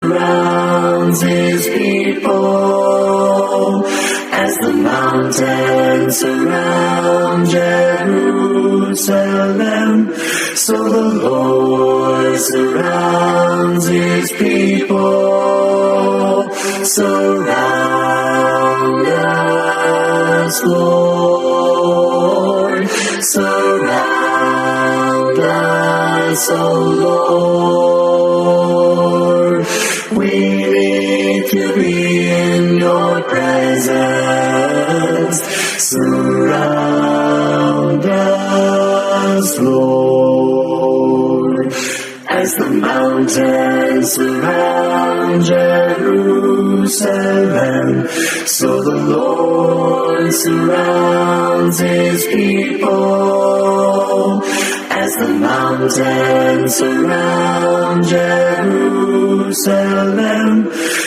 surrounds his people, as the mountains surround Jerusalem, so the Lord surrounds his people. Surround us, Lord, surround us, O Lord. We need to be in your presence. Surround us, Lord, as the mountains surround Jerusalem, so the Lord surrounds his people, as the mountains surround Jerusalem,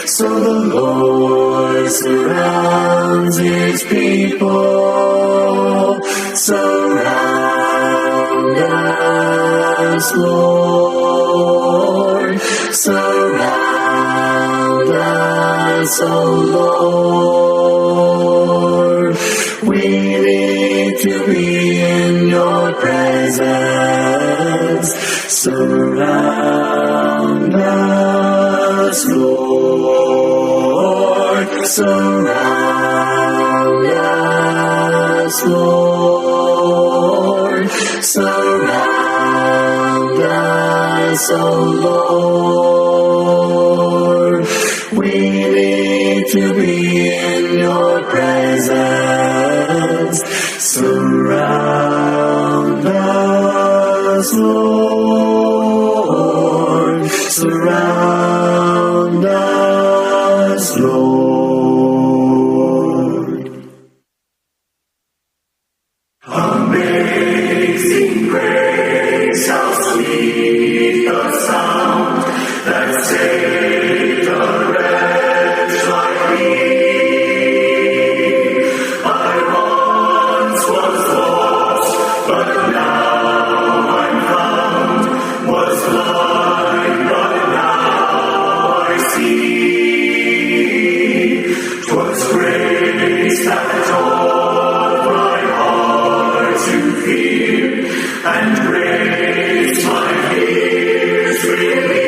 so the Lord surrounds his people. Surround us, Lord, surround us, O Lord. We need to be in your presence. Surround us, Lord, surround us, Lord, surround us, O Lord. We need to be in your presence. Surround us, Lord, surround us, Lord. Amazing grace, how sweet the sound that saved a wretch like me. I once was lost, but now I'm found, was blind, but now I see. 'Twas grace that taught my heart to fear, and grace my fears relieved.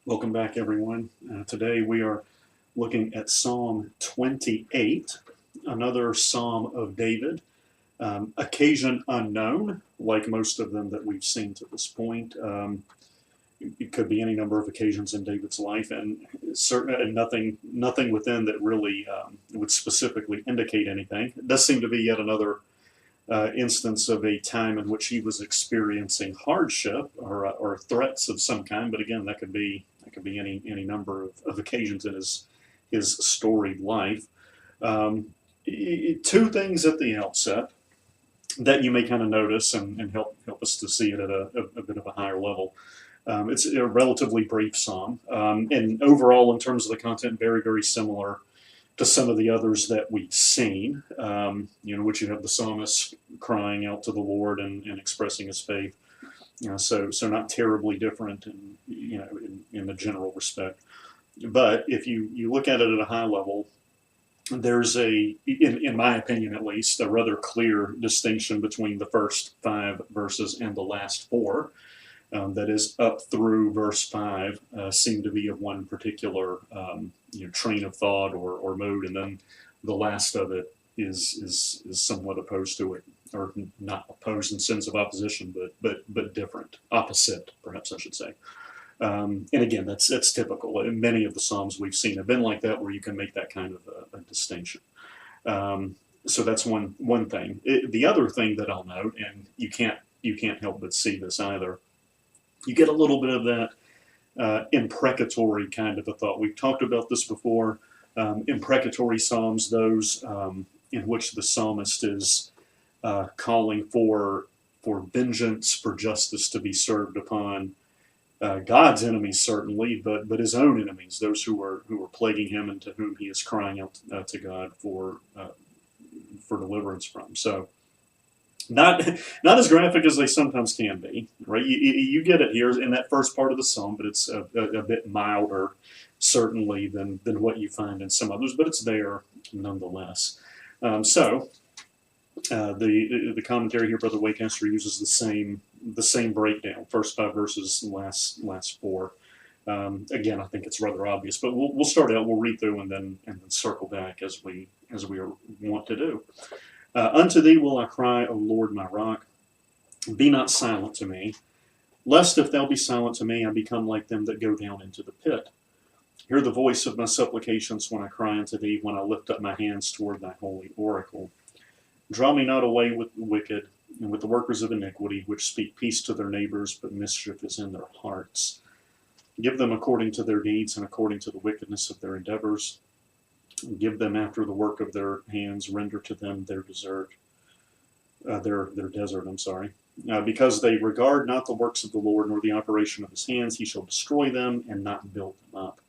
Welcome back, everyone. Today we are looking at Psalm 28, another Psalm of David. Occasion unknown, like most of them that we've seen to this point. It could be any number of occasions in David's life, and nothing within that really would specifically indicate anything. It does seem to be yet another instance of a time in which he was experiencing hardship or threats of some kind. But again, that could be any number of occasions in his storied life. Two things at the outset that you may kind of notice and help us to see it at a bit of a higher level. It's a relatively brief psalm, and overall, in terms of the content, very similar to some of the others that we've seen, which you have the psalmist crying out to the Lord and expressing his faith. So not terribly different in the general respect. But if you look at it at a high level, there's in my opinion at least, a rather clear distinction between the first 5 verses and the last 4. That is up through verse 5 seem to be of one particular train of thought or mode, and then the last of it is somewhat opposed to it, or not opposed in sense of opposition, but different, opposite, perhaps I should say. And again, that's typical. In many of the Psalms we've seen have been like that, where you can make that kind of a distinction. So that's one thing. The other thing that I'll note, and you can't help but see this either, you get a little bit of that imprecatory kind of a thought. We've talked about this before. Imprecatory psalms, those in which the psalmist is calling for vengeance, for justice to be served upon God's enemies, certainly, but his own enemies, those who are plaguing him and to whom he is crying out to God for deliverance from. So, not as graphic as they sometimes can be, right? You get it here in that first part of the psalm, but it's a bit milder, certainly, than what you find in some others, but it's there nonetheless. The commentary here, Brother Waycaster, uses the same breakdown: first 5 verses, last 4. Again, I think it's rather obvious, but we'll start out. We'll read through and then circle back as we want to do. Unto thee will I cry, O Lord, my rock. Be not silent to me, lest if thou be silent to me, I become like them that go down into the pit. Hear the voice of my supplications when I cry unto thee, when I lift up my hands toward thy holy oracle. Draw me not away with the wicked, and with the workers of iniquity, which speak peace to their neighbors, but mischief is in their hearts. Give them according to their deeds, and according to the wickedness of their endeavors. Give them after the work of their hands, render to them their desert. Because they regard not the works of the Lord, nor the operation of his hands, he shall destroy them and not build them up.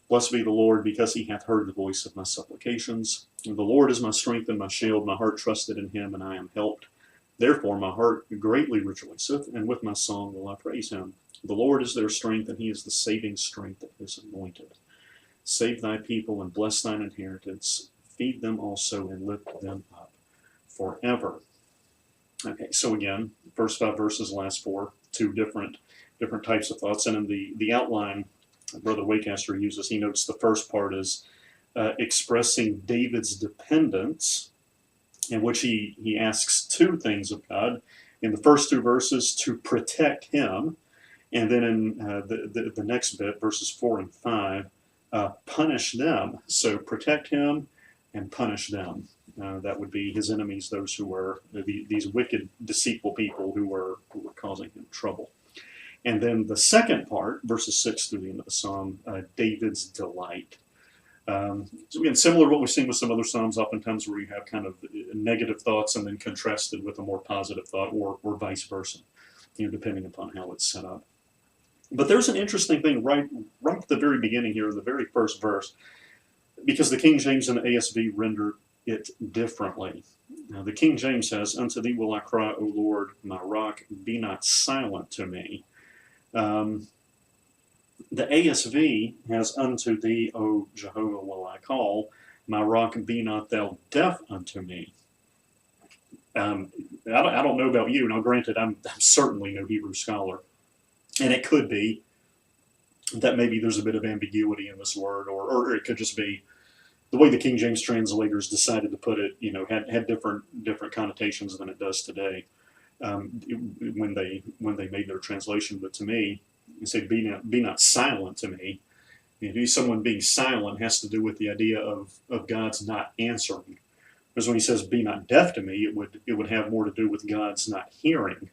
Blessed be the Lord, because he hath heard the voice of my supplications. And the Lord is my strength and my shield. My heart trusted in him, and I am helped. Therefore my heart greatly rejoiceth, and with my song will I praise him. The Lord is their strength, and he is the saving strength of his anointed. Save thy people and bless thine inheritance. Feed them also and lift them up forever. Okay, so again, first 5 verses, last 4, 2 different types of thoughts. And in the outline Brother Waycaster uses, he notes the first part is expressing David's dependence, in which he asks 2 things of God. In the first 2 verses, to protect him. And then in the next bit, verses 4 and 5, punish them. So protect him and punish them. That would be his enemies, those who were these wicked, deceitful people who were causing him trouble. And then the second part, verses 6 through the end of the psalm, David's delight. So again, similar to what we've seen with some other psalms, oftentimes where you have kind of negative thoughts and then contrasted with a more positive thought, or vice versa, depending upon how it's set up. But there's an interesting thing right at the very beginning here, in the very first verse, because the King James and the ASV render it differently. Now, the King James says, "Unto thee will I cry, O Lord, my rock, be not silent to me." The ASV has, "Unto thee, O Jehovah, will I call, my rock, be not thou deaf unto me." I don't know about you. Now, granted, I'm certainly no Hebrew scholar, and it could be that maybe there's a bit of ambiguity in this word, or it could just be the way the King James translators decided to put it. Had different connotations than it does today when they made their translation. But to me, you say, "Be not silent to me." Someone being silent has to do with the idea of God's not answering. Because when he says, "Be not deaf to me," it would have more to do with God's not hearing.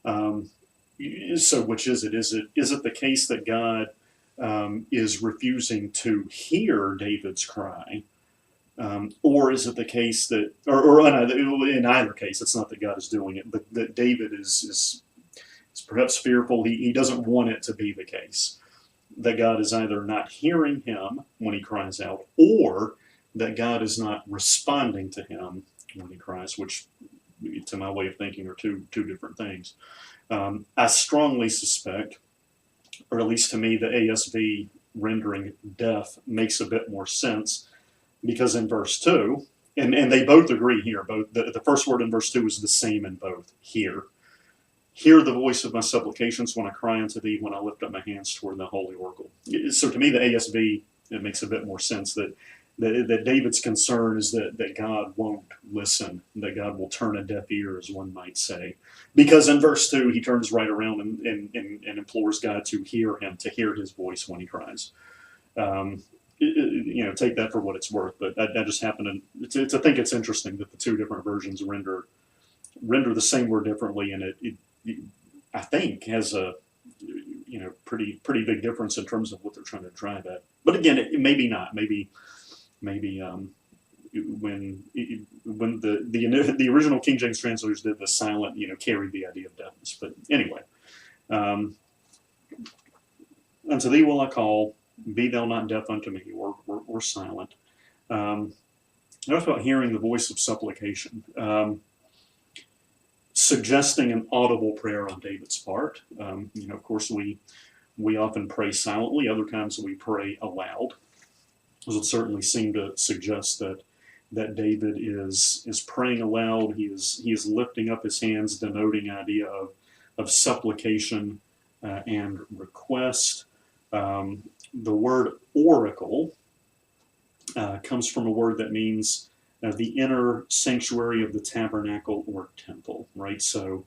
Um, so, which is it? Is it the case that God is refusing to hear David's cry, or is it the case that, or in either case, it's not that God is doing it, but that David is perhaps fearful. He doesn't want it to be the case that God is either not hearing him when he cries out, or that God is not responding to him when he cries, which, to my way of thinking, are two different things. I strongly suspect, or at least to me, the ASV rendering deaf makes a bit more sense, because in verse 2, and they both agree here, both the first word in verse 2 is the same in both. Hear the voice of my supplications when I cry unto thee, when I lift up my hands toward the holy oracle. So to me, the ASV, it makes a bit more sense that David's concern is that God won't listen, that God will turn a deaf ear, as one might say. Because in verse 2, he turns right around and implores God to hear him, to hear his voice when he cries. Take that for what it's worth, but I just happen to think it's interesting that the two different versions render the same word differently, and it I think has a pretty big difference in terms of what they're trying to drive at. But again, it maybe not. Maybe when the original King James translators did the silent, carried the idea of deafness. But anyway, unto thee will I call, be thou not deaf unto me, or silent. Notice about hearing the voice of supplication. Suggesting an audible prayer on David's part. Of course, we often pray silently. Other times we pray aloud. This would certainly seem to suggest that David is praying aloud. He is lifting up his hands, denoting idea of supplication and request. The word oracle comes from a word that means the inner sanctuary of the tabernacle or temple, right? So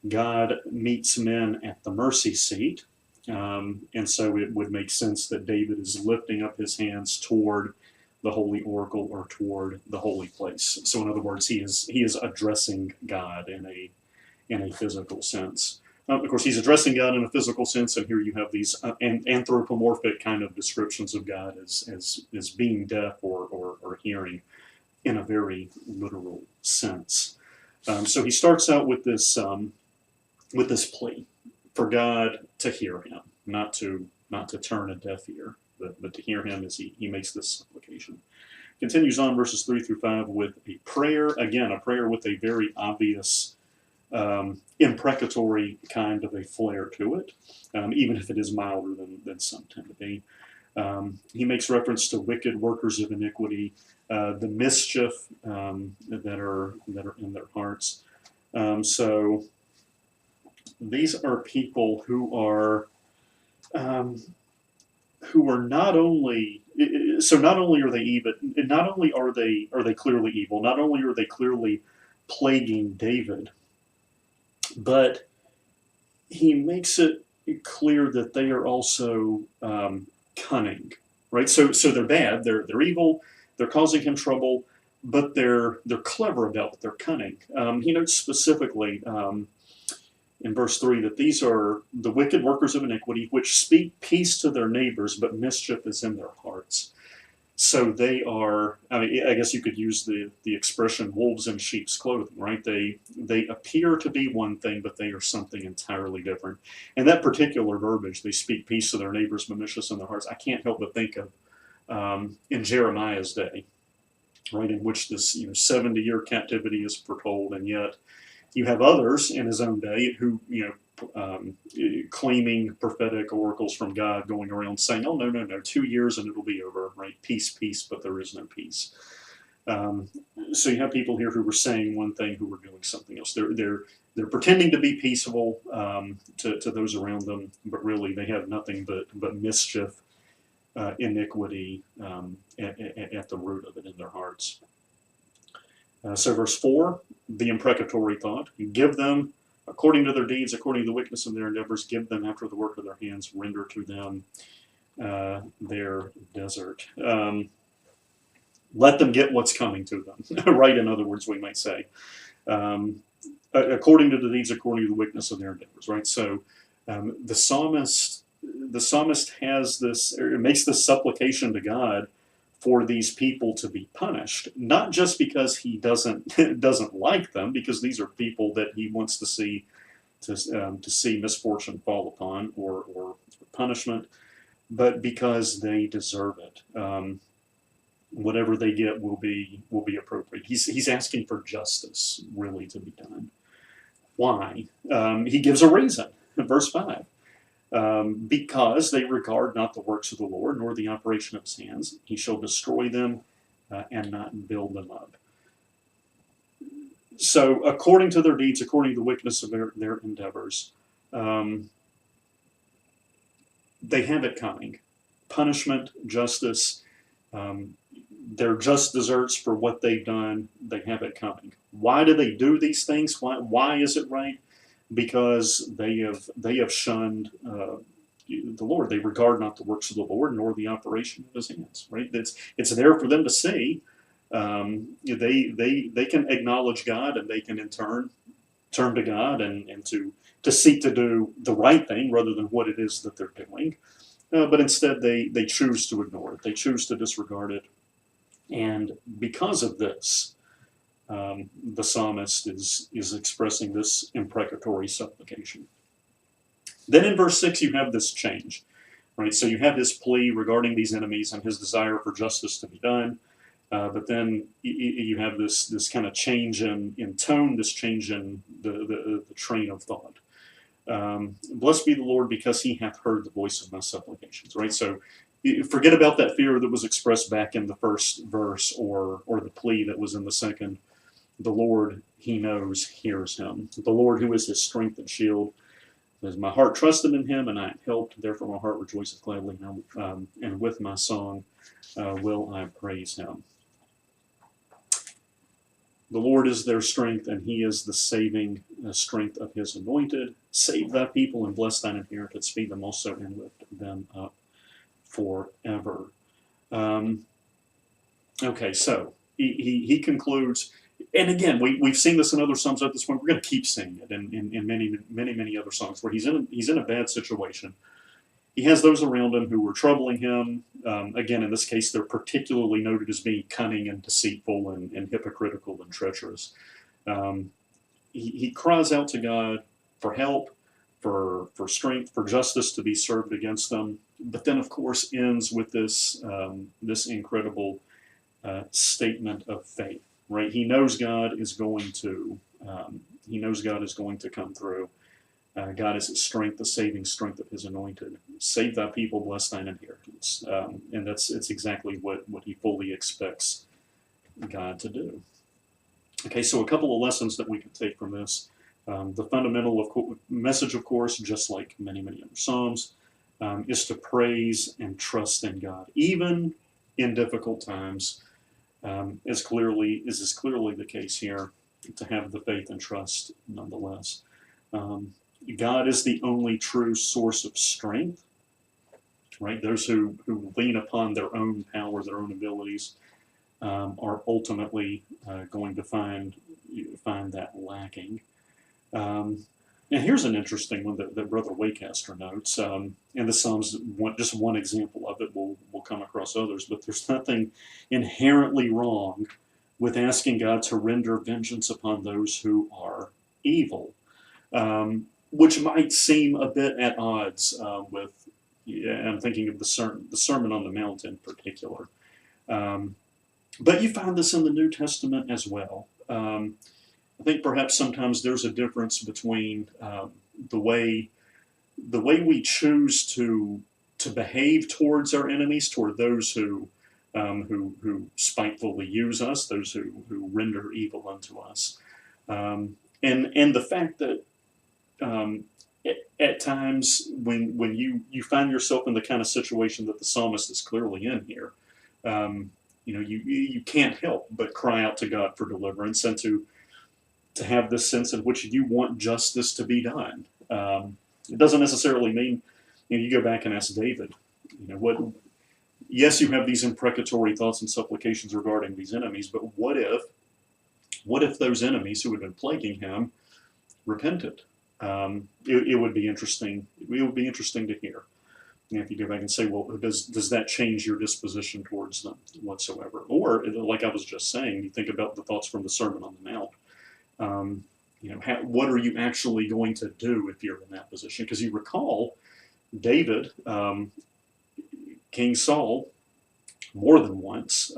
God meets men at the mercy seat, and so it would make sense that David is lifting up his hands toward the holy oracle or toward the holy place. So in other words, he is addressing God in a physical sense. Of course, he's addressing God in a physical sense, and here you have these anthropomorphic kind of descriptions of God as being deaf or hearing in a very literal sense. So he starts out with this plea for God to hear him, not to turn a deaf ear, but to hear him as he makes this supplication. Continues on verses 3 through 5 with a prayer, again, a prayer with a very obvious imprecatory kind of a flair to it, even if it is milder than some tend to be. He makes reference to wicked workers of iniquity, the mischief that are in their hearts. So these are people who are not only are they evil, not only are they clearly evil, not only are they clearly plaguing David, but he makes it clear that they are also cunning, right? So they're bad, they're evil, they're causing him trouble, but they're clever about it, they're cunning. He notes specifically in verse 3 that these are the wicked workers of iniquity, which speak peace to their neighbors, but mischief is in their hearts. So they are, I guess you could use the expression wolves in sheep's clothing, right? They appear to be one thing, but they are something entirely different. And that particular verbiage, they speak peace to their neighbors, but mischief in their hearts, I can't help but think of in Jeremiah's day, right, in which this 70-year captivity is foretold, and yet you have others in his own day who claiming prophetic oracles from God, going around saying, "Oh, no, 2 years and it'll be over," right? Peace, peace, but there is no peace. So you have people here who were saying one thing, who were doing something else. They're they're pretending to be peaceable to those around them, but really they have nothing but mischief, iniquity at the root of it in their hearts. So verse 4, the imprecatory thought, give them according to their deeds, according to the wickedness of their endeavors, give them after the work of their hands, render to them their desert. Let them get what's coming to them, right? In other words, we might say. According to the deeds, according to the wickedness of their endeavors, right? So the psalmist has this, or makes this supplication to God for these people to be punished, not just because he doesn't like them, because these are people that he wants to see misfortune fall upon or punishment, but because they deserve it. Whatever they get will be appropriate. He's asking for justice, really, to be done. Why? He gives a reason in verse 5. Because they regard not the works of the Lord, nor the operation of his hands. He shall destroy them and not build them up. So, according to their deeds, according to the wickedness of their endeavors, they have it coming. Punishment, justice, their just deserts for what they've done, they have it coming. Why do they do these things? Why is it right? Because they have shunned the Lord. They regard not the works of the Lord, nor the operation of his hands. Right? It's there for them to see. They can acknowledge God, and they can in turn turn to God and to seek to do the right thing rather than what it is that they're doing. But instead, they choose to ignore it. They choose to disregard it. And because of this, the psalmist is expressing this imprecatory supplication. Then in verse 6, you have this change, right? So you have his plea regarding these enemies and his desire for justice to be done. But then you have this kind of change in tone, this change in the train of thought. Blessed be the Lord, because he hath heard the voice of my supplications, right? So forget about that fear that was expressed back in the first verse or the plea that was in the second. The Lord, he knows, hears him. The Lord, who is his strength and shield, says, my heart trusted in him, and I am helped. Therefore my heart rejoiceth gladly, and with my song will I praise him. The Lord is their strength, and he is the saving strength of his anointed. Save thy people and bless thine inheritance. Feed them also and lift them up forever. Okay, so he concludes, and again, we've seen this in other Psalms at this point. We're going to keep seeing it in many other songs where he's in a bad situation. He has those around him who are troubling him. Again, in this case, they're particularly noted as being cunning and deceitful and hypocritical and treacherous. He cries out to God for help, for strength, for justice to be served against them. But then, of course, ends with this incredible statement of faith. Right? He knows God is going to come through. God is his strength, the saving strength of his anointed. Save thy people, bless thine inheritance. And it's exactly what he fully expects God to do. Okay, so a couple of lessons that we can take from this. The fundamental message, of course, just like many other Psalms, is to praise and trust in God, even in difficult times, is clearly the case here, to have the faith and trust nonetheless. God is the only true source of strength, right? Those who lean upon their own power, their own abilities, are ultimately going to find that lacking. And here's an interesting one that Brother Waycaster notes. And the Psalms, just one example of it. We'll come across others, but there's nothing inherently wrong with asking God to render vengeance upon those who are evil. Which might seem a bit at odds with, I'm thinking of the Sermon on the Mount in particular. But you find this in the New Testament as well. I think perhaps sometimes there's a difference between the way we choose to behave towards our enemies, toward those who spitefully use us, those who render evil unto us. and the fact that at times when you find yourself in the kind of situation that the psalmist is clearly in here, you can't help but cry out to God for deliverance and to have this sense in which you want justice to be done. It doesn't necessarily mean you go back and ask David, what. Yes, you have these imprecatory thoughts and supplications regarding these enemies, but what if those enemies who had been plaguing him repented? It would be interesting. It would be interesting to hear. And if you go back and say, well, does that change your disposition towards them whatsoever? Or, like I was just saying, you think about the thoughts from the Sermon on the Mount. What are you actually going to do if you're in that position? Because you recall David, King Saul, more than once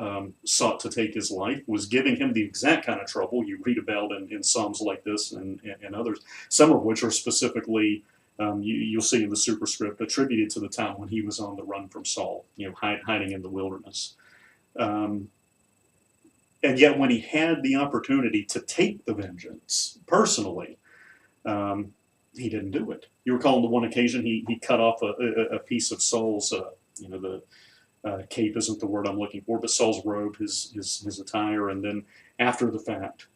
sought to take his life, was giving him the exact kind of trouble you read about in Psalms like this and others, some of which are specifically, you'll see in the superscript, attributed to the time when he was on the run from Saul, hiding in the wilderness. And yet when he had the opportunity to take the vengeance personally, he didn't do it. You recall on the one occasion he cut off a piece of Saul's, the cape isn't the word I'm looking for, but Saul's robe, his attire, and then after the fact,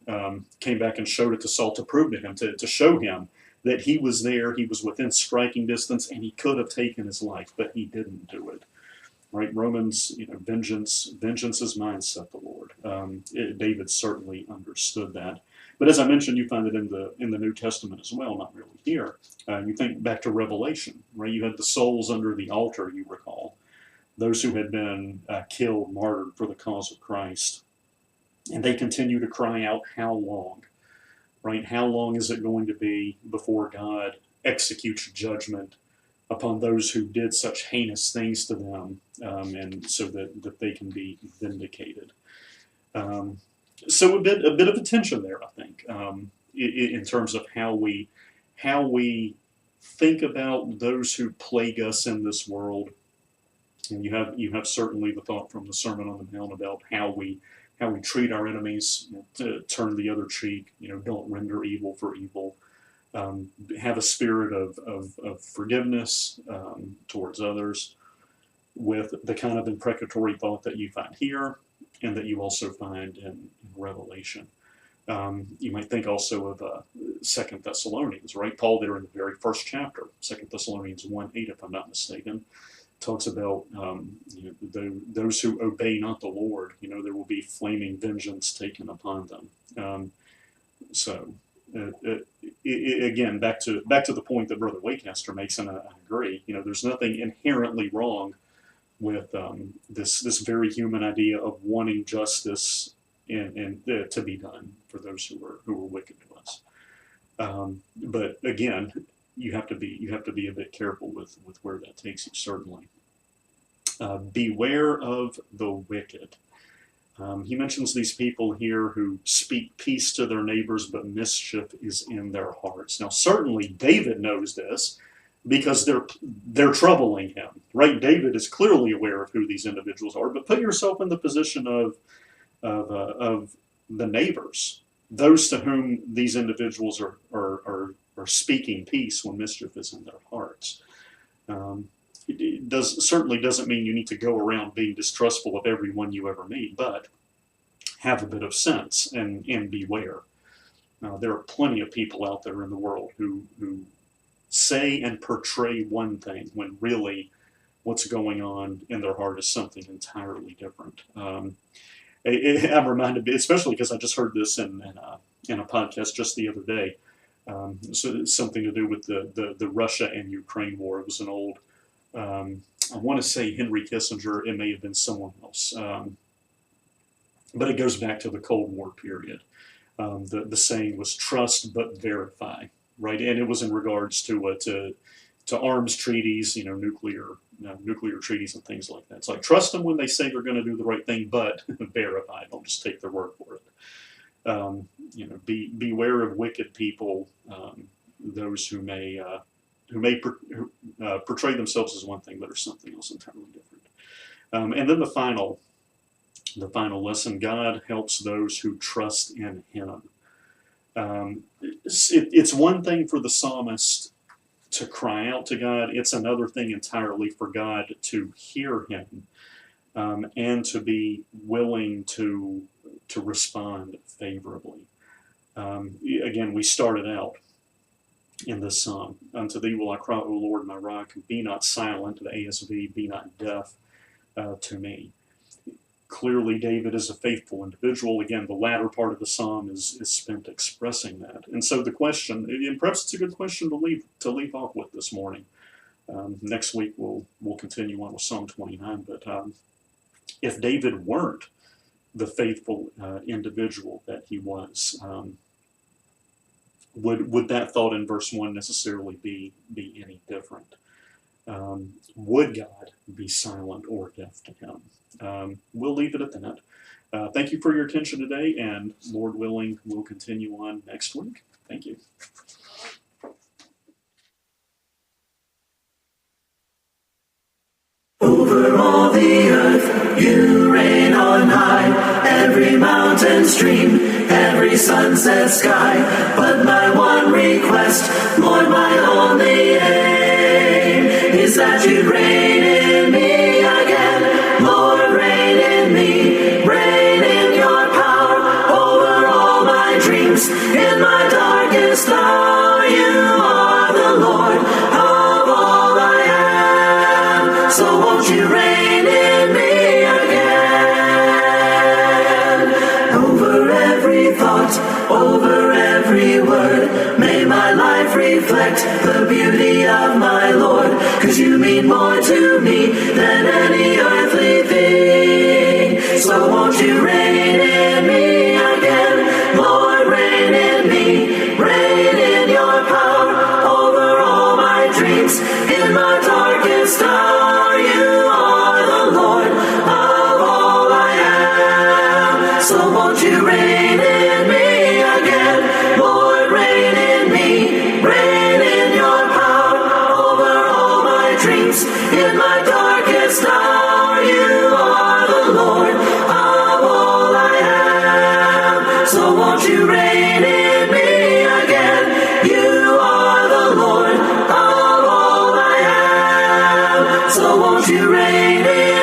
came back and showed it to Saul to prove to him, to show him that he was there, he was within striking distance, and he could have taken his life, but he didn't do it. Right? Romans, vengeance is mine, saith the Lord. David certainly understood that. But as I mentioned, you find it in the New Testament as well, not really here. You think back to Revelation, right? You had the souls under the altar, you recall. Those who had been killed, martyred for the cause of Christ. And they continue to cry out, how long? Right? How long is it going to be before God executes judgment upon those who did such heinous things to them, and so that they can be vindicated? So a bit of a tension there, I think, in terms of how we think about those who plague us in this world. And you have certainly the thought from the Sermon on the Mount about how we treat our enemies, to turn the other cheek, don't render evil for evil, have a spirit of forgiveness towards others, with the kind of imprecatory thought that you find here and that you also find in Revelation. You might think also of 2 Thessalonians, right? Paul there in the very first chapter, 2 Thessalonians 1:8, if I'm not mistaken, talks about those who obey not the Lord, there will be flaming vengeance taken upon them. Again, back to the point that Brother Waycaster makes, and I agree. There's nothing inherently wrong with this very human idea of wanting justice and to be done for those who are wicked to us. But again, you have to be a bit careful with where that takes you. Certainly, beware of the wicked. He mentions these people here who speak peace to their neighbors, but mischief is in their hearts. Now, certainly David knows this because they're troubling him, right? David is clearly aware of who these individuals are, but put yourself in the position of the neighbors, those to whom these individuals are speaking peace when mischief is in their hearts. It certainly doesn't mean you need to go around being distrustful of everyone you ever meet, but have a bit of sense and beware. There are plenty of people out there in the world who say and portray one thing when really what's going on in their heart is something entirely different. I'm reminded, especially because I just heard this in a podcast just the other day. So it's something to do with the Russia and Ukraine war. It was an old, I want to say Henry Kissinger. It may have been someone else, but it goes back to the Cold War period. The saying was "trust but verify," right? And it was in regards to arms treaties, nuclear treaties and things like that. It's like, trust them when they say they're going to do the right thing, but verify. Don't just take their word for it. Beware of wicked people, those who may portray themselves as one thing but are something else entirely different. And then the final lesson: God helps those who trust in Him. it's one thing for the psalmist to cry out to God. It's another thing entirely for God to hear him, and to be willing to respond favorably. Again, we started out in this psalm. Unto thee will I cry, O Lord, my rock. Be not silent, the ASV, be not deaf to me. Clearly, David is a faithful individual. Again, the latter part of the psalm is spent expressing that. And so the question, and perhaps it's a good question to leave off with this morning. Next week we'll continue on with Psalm 29. But if David weren't the faithful individual that he was, would that thought in verse 1 necessarily be any different? Would God be silent or deaf to him? We'll leave it at that. Thank you for your attention today, and Lord willing, we'll continue on next week. Thank you. Over all the earth, you reign on high, every mountain stream, every sunset sky. But my one request, Lord, my only aim, is that you'd reign in me again. Lord, reign in me, reign in your power, over all my dreams, in my darkest hour. You are the Lord of all I am, so won't you reign in me again? Over every thought, over every word, may my life reflect the beauty of my Lord, 'cause you mean more to me than any earthly thing. So won't you reign in me again? Lord, reign in me, reign in your power, over all my dreams, in my darkest hour. You are the Lord of all I am, so won't you reign in me again? Lord, reign in me, reign in your power, over all my dreams, in my darkest hour. You are the Lord of all I am, so won't you reign in me again? You are the Lord of all I am, so won't you reign in